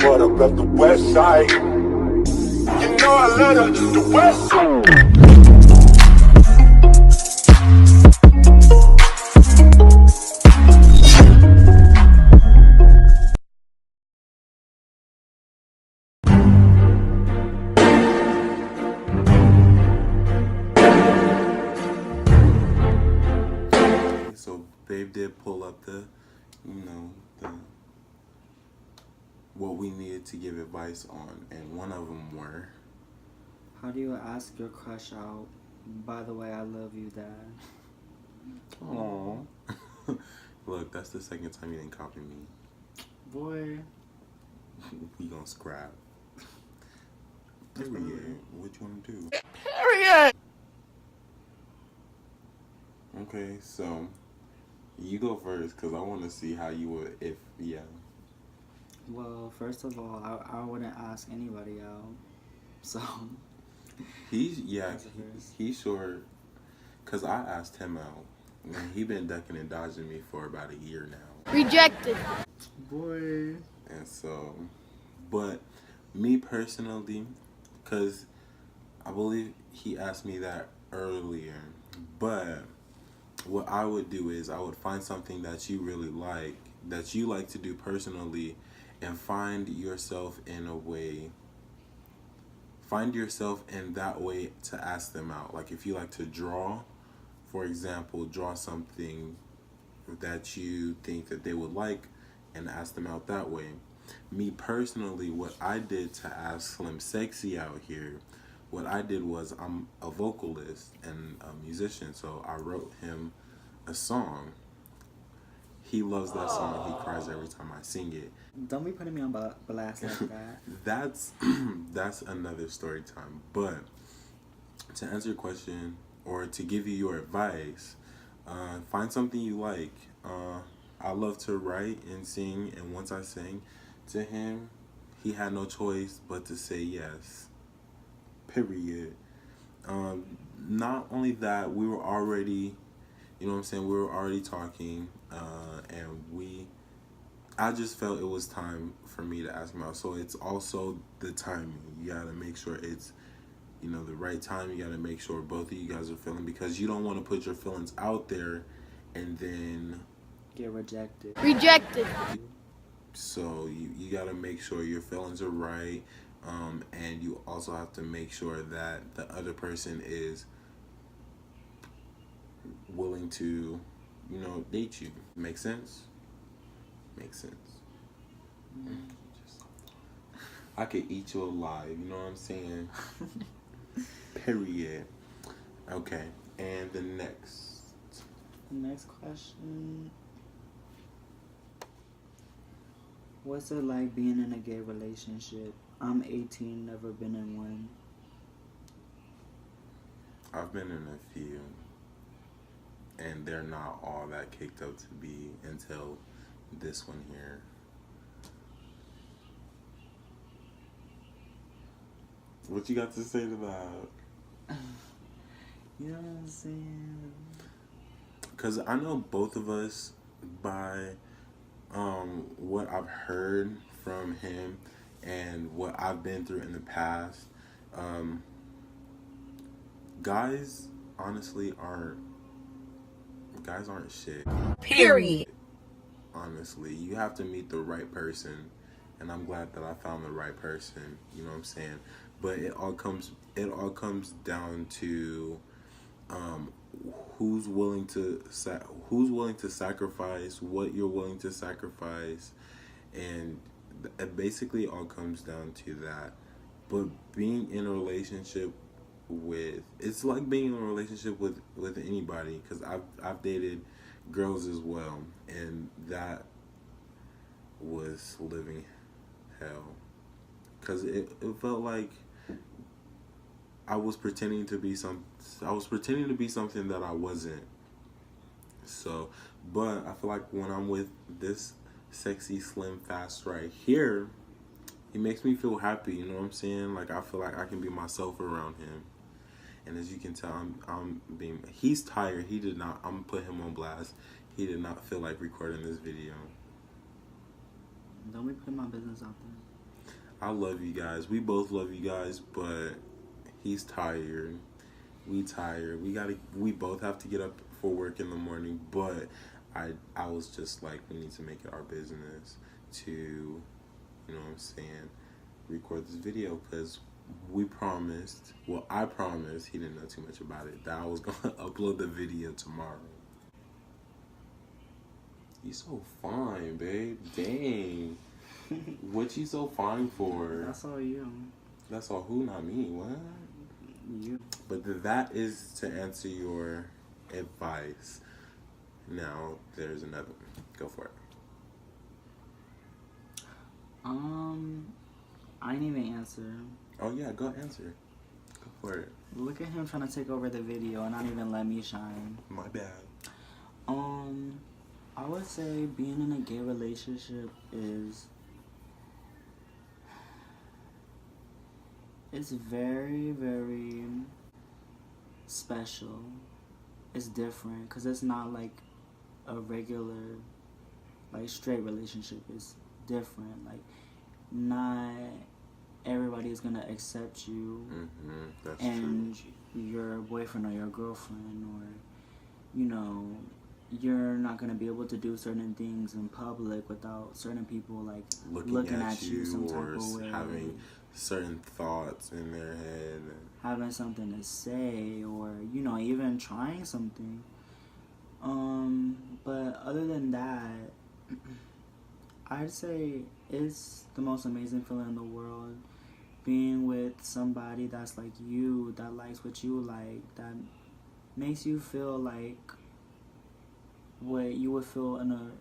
but I love the west side. You know I love the west side. So Babe did pull up the what we needed to give advice on, and one of them were, how do you ask your crush out? By the way, I love you, Dad. "Aww." Look, that's the second time you didn't copy me. Boy. We gonna scrap. Period. What you wanna do? Period. Okay, so you go first, cause I want to see how you would Well, first of all, I wouldn't ask anybody out. So. He's short. Cause I asked him out, and he been ducking and dodging me for about a year now. Rejected. Boy. And so, but me personally, cause I believe he asked me that earlier, but what I would do is I would find something that you really like, that you like to do personally, and find yourself in that way to ask them out. Like if you like to draw, for example, draw something that you think that they would like and ask them out that way. Me personally, what I did to ask Slim Sexy out here, what I did was, I'm a vocalist and a musician, so I wrote him a song. He loves that song. He cries every time I sing it. Don't be putting me on blast like that. That's another story time. But to answer your question, or to give you your advice, find something you like. I love to write and sing, and once I sang to him, he had no choice but to say yes. Period. Not only that, we were already, we were already talking, and I just felt it was time for me to ask him out. So it's also the timing. You gotta make sure it's, the right time. You gotta make sure both of you guys are feeling, because you don't want to put your feelings out there and then get rejected. Rejected. So you gotta make sure your feelings are right, and you also have to make sure that the other person is willing to, date you. Make sense? Makes sense. I could eat you alive, you know what I'm saying? Period. Okay, and the next question. What's it like being in a gay relationship? I'm 18, never been in one. I've been in a few, and they're not all that caked up to be until this one here. What you got to say to that? You know what I'm saying? Because I know both of us, by what I've heard from him and what I've been through in the past, guys honestly aren't shit. Period. Honestly, you have to meet the right person, and I'm glad that I found the right person, you know what I'm saying? But it all comes down to who's willing to sacrifice, what you're willing to sacrifice, and it basically all comes down to that. But being in a relationship it's like being in a relationship with anybody, because I've dated girls as well, and that was living hell, because it felt like I was pretending to be something that I wasn't. So, but I feel like when I'm with this sexy, slim, fast right here, he makes me feel happy, you know what I'm saying? Like, I feel like I can be myself around him. And as you can tell, he's tired. I'm gonna put him on blast. He did not feel like recording this video. Don't be putting my business out there. I love you guys. We both love you guys, but he's tired. We tired. We both have to get up for work in the morning, but I was just like, we need to make it our business to, you know what I'm saying, record this video, because we promised, well, I promised, he didn't know too much about it, that I was going to upload the video tomorrow. You so fine, babe. Dang. What you so fine for? That's all you. That's all who, not me. What? You. But that is to answer your advice. Now, there's another one. Go for it. I didn't even answer. Oh, yeah, go answer. Go for it. Look at him trying to take over the video and not even let me shine. My bad. I would say being in a gay relationship it's very, very special. It's different because it's not like a regular, like, straight relationship. It's different. Like, not everybody is gonna accept you That's and true. your boyfriend or your girlfriend, or, you know, you're not gonna be able to do certain things in public without certain people like looking at you some type or of way, having certain thoughts in their head, having something to say, or, you know, even trying something. But other than that, I'd say it's the most amazing feeling in the world, being with somebody that's like you, that likes what you like, that makes you feel like what you would feel in a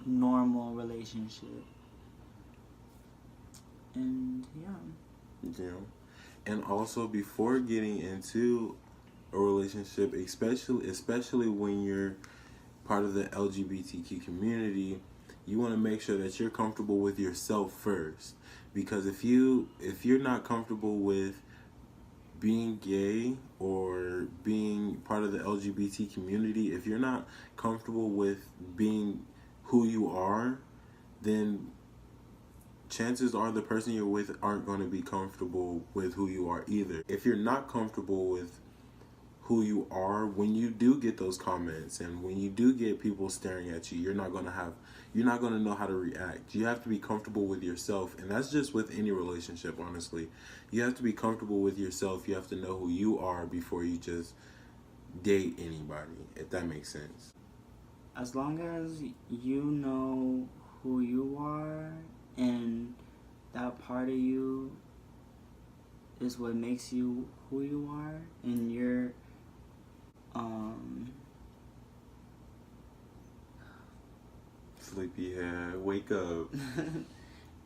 normal relationship. And yeah. And also, before getting into a relationship, especially when you're part of the LGBTQ community, you want to make sure that you're comfortable with yourself first. Because if you're not comfortable with being gay or being part of the LGBT community, if you're not comfortable with being who you are, then chances are the person you're with aren't going to be comfortable with who you are either. If you're not comfortable with who you are, when you do get those comments and when you do get people staring at you, you're not going to know how to react. You have to be comfortable with yourself, and that's just with any relationship, honestly. You have to be comfortable with yourself. You have to know who you are before you just date anybody, if that makes sense. As long as you know who you are and that part of you is what makes you who you are, and you're Sleepyhead, wake up.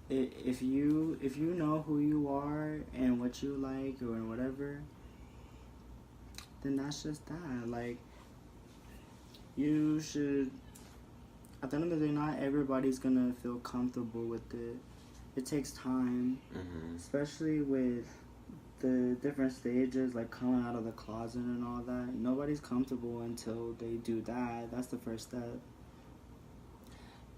if you know who you are and what you like or whatever, then that's just that. Like, you should, at the end of the day, not everybody's gonna feel comfortable with it. It takes time, especially with the different stages, like coming out of the closet and all that. Nobody's comfortable until they do that. That's the first step.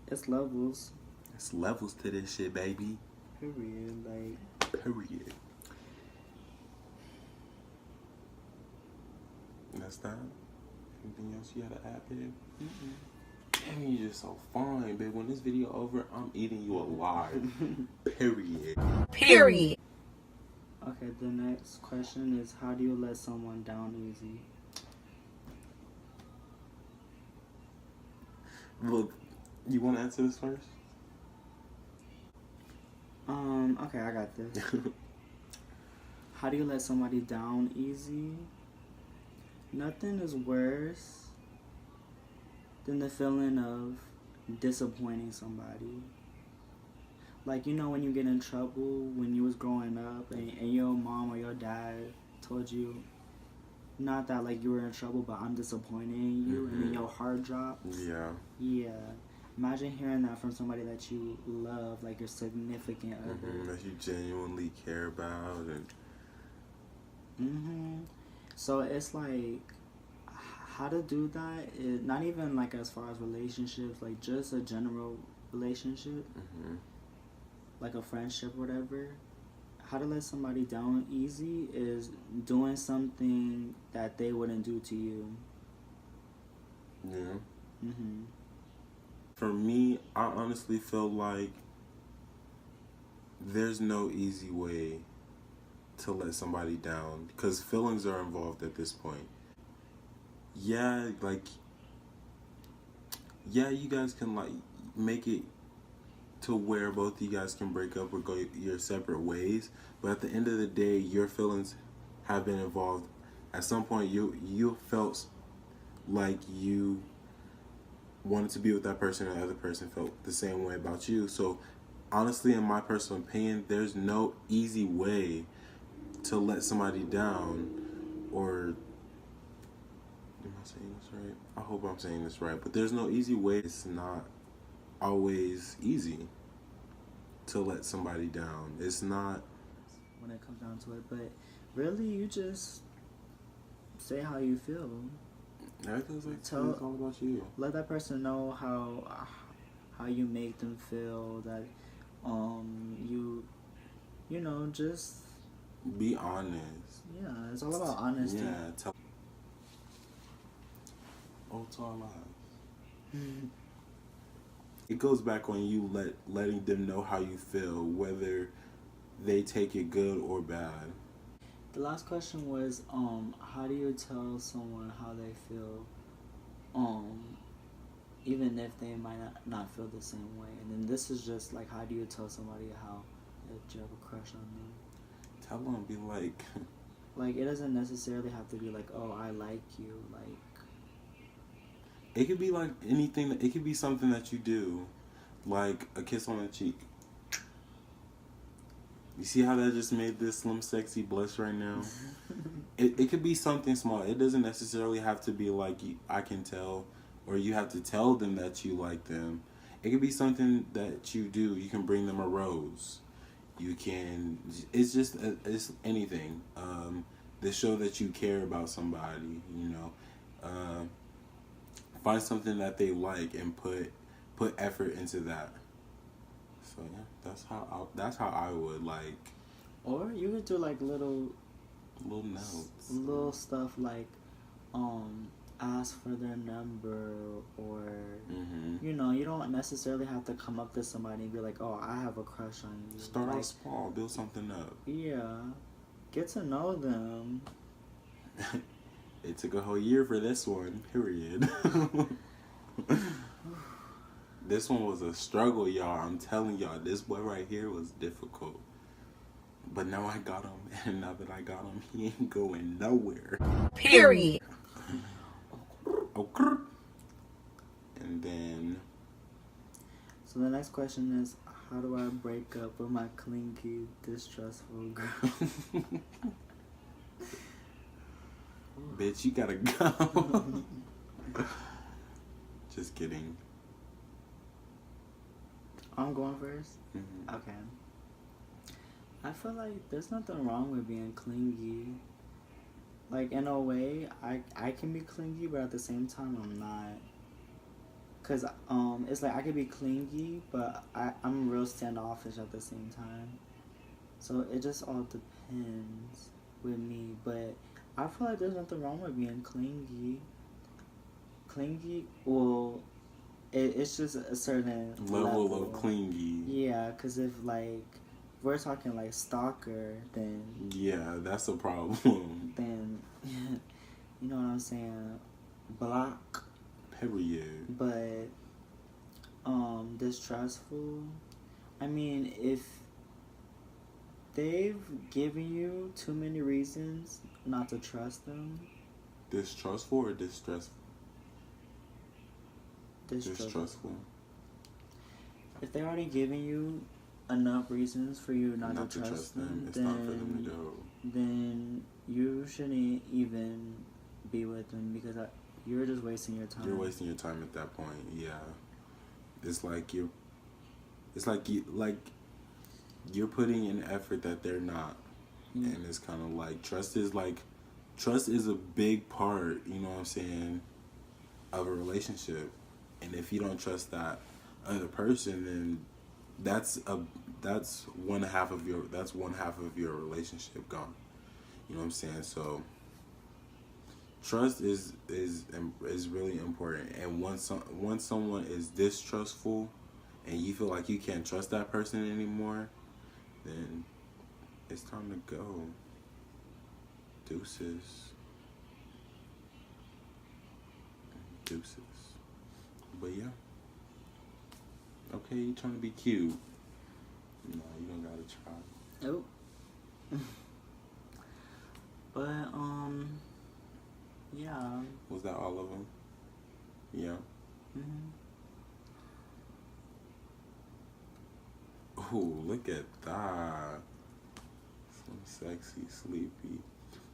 It's levels. It's levels to this shit, baby. Period. Like, period. That's that. Anything else you gotta add, babe? Damn, you just so fine, babe. When this video over, I'm eating you alive. Period. Period. Okay, the next question is, how do you let someone down easy? Look, you want to answer this first? Okay, I got this. How do you let somebody down easy? Nothing is worse than the feeling of disappointing somebody. Like, you know, when you get in trouble when you was growing up and your mom or your dad told you, not that like you were in trouble, but I'm disappointing you, and then your heart drops. Yeah. Imagine hearing that from somebody that you love, like your significant other. That you genuinely care about. So it's like, how to do that, not even like as far as relationships, like just a general relationship. like a friendship or whatever, how to let somebody down easy is doing something that they wouldn't do to you. Yeah. Mm-hmm. For me, I honestly feel like there's no easy way to let somebody down because feelings are involved at this point. Yeah, you guys can like make it to where both of you guys can break up or go your separate ways, but at the end of the day, your feelings have been involved. At some point, you felt like you wanted to be with that person, and the other person felt the same way about you. So, honestly, in my personal opinion, there's no easy way to let somebody down, or am I saying this right? I hope I'm saying this right, but there's no easy way. It's not always easy to let somebody down. It's not When it comes down to it, but really, you just say how you feel. everything's like it's all about you. Let that person know how you make them feel. That you know, just Be honest. yeah, it's all about honesty. Yeah. To our lives. It goes back on you letting them know how you feel, whether they take it good or bad. The last question was, how do you tell someone how they feel, even if they might not feel the same way? And then this is just like, how do you tell somebody how if you have a crush on them? Tell them, be like... Like, it doesn't necessarily have to be like, oh, I like you, like... It could be like anything. It could be something that you do, like a kiss on the cheek. You see how that just made this Slim Sexy blush right now? It could be something small. It doesn't necessarily have to be like I can tell, or you have to tell them that you like them. It could be something that you do. You can bring them a rose. You can. It's anything. To show that you care about somebody. You know. Find something that they like and put effort into that. So yeah, that's how I would like. Or you could do like little notes, little stuff like, ask for their number, or you know, you don't necessarily have to come up to somebody and be like, oh, I have a crush on you. Start like, out small, build something up. Yeah, get to know them. It took a whole year for this one, period. This one was a struggle, y'all. I'm telling y'all, this boy right here was difficult. But now I got him, and now that I got him, he ain't going nowhere. Period. Okay. And then... So the next question is, how do I break up with my clingy, distrustful girl? Bitch, you gotta go. Just kidding. I'm going first? Mm-hmm. Okay. I feel like there's nothing wrong with being clingy. Like, in a way, I can be clingy, but at the same time, I'm not. Because it's like I could be clingy, but I'm real standoffish at the same time. So it just all depends with me. But I feel like there's nothing wrong with being clingy. Well, it's just a certain level of clingy. Yeah, because if like we're talking like stalker, then yeah, that's a problem. Then you know what I'm saying, block. Period. But distrustful. I mean, if they've given you too many reasons not to trust them. Distrustful or distressful? Distrustful. If they're already giving you enough reasons for you not to trust them, it's not for them to go. Then you shouldn't even be with them because you're just wasting your time. You're wasting your time at that point. Yeah, it's like you're putting in effort that they're not, and it's kind of like trust is a big part. You know what I'm saying, of a relationship. And if you don't trust that other person, then that's one half of your relationship gone. You know what I'm saying? So trust is really important, and once someone is distrustful and you feel like you can't trust that person anymore, then it's time to go. Deuces. But yeah. Okay, you trying to be cute. No, you don't gotta try. Oh. But, yeah. Was that all of them? Yeah. Mm-hmm. Oh, look at that. Some sexy, sleepy.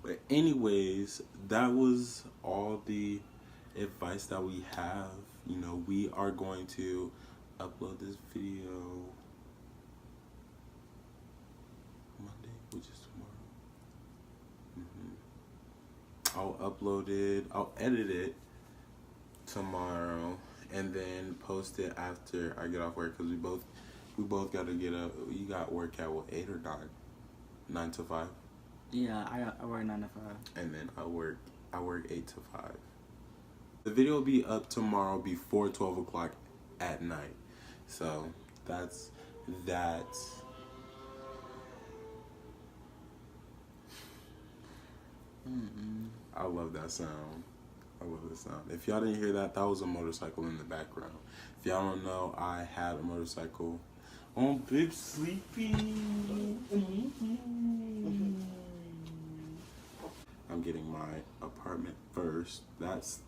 But anyways, that was all the advice that we have. You know, we are going to upload this video Monday, which is tomorrow. I'll upload it, I'll edit it tomorrow, and then post it after I get off work, because we both got to get up. You got work at what, 8 or 9? 9 to 5? Yeah, I work 9 to 5. And then I work 8 to 5. The video will be up tomorrow before 12 o'clock at night. So that's that. I love that sound. If y'all didn't hear that, that was a motorcycle in the background. If y'all don't know, I had a motorcycle on Big Sleepy. I'm getting my apartment first. That's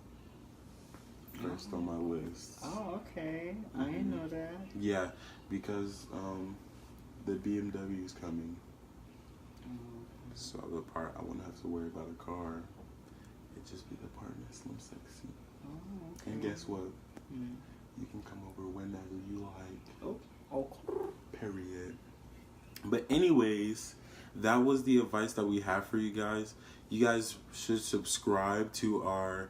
first on my list. Oh, okay. I didn't know that. Yeah, because the BMW is coming. So the part I won't have to worry about a car. It just be the apartment, Slim Sexy. Oh, okay. And guess what? You can come over whenever you like. Oh. Period. But anyways, that was the advice that we have for you guys. You guys should subscribe to our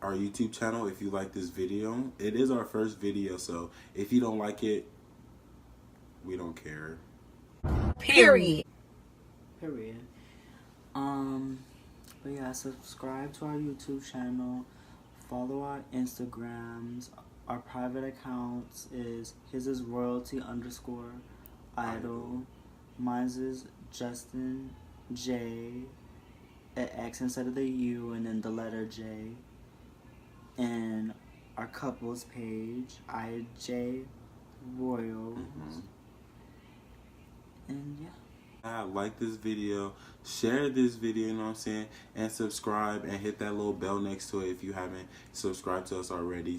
YouTube channel if you like this video. It is our first video, so if you don't like it, we don't care. Period. But yeah, subscribe to our YouTube channel. Follow our Instagrams. Our private accounts is his is royalty_idol. Mine's is Justin J, an X instead of the U, and then the letter J. And our couples page, IJ Royals. And yeah. Like this video, share this video, you know what I'm saying, and subscribe and hit that little bell next to it if you haven't subscribed to us already.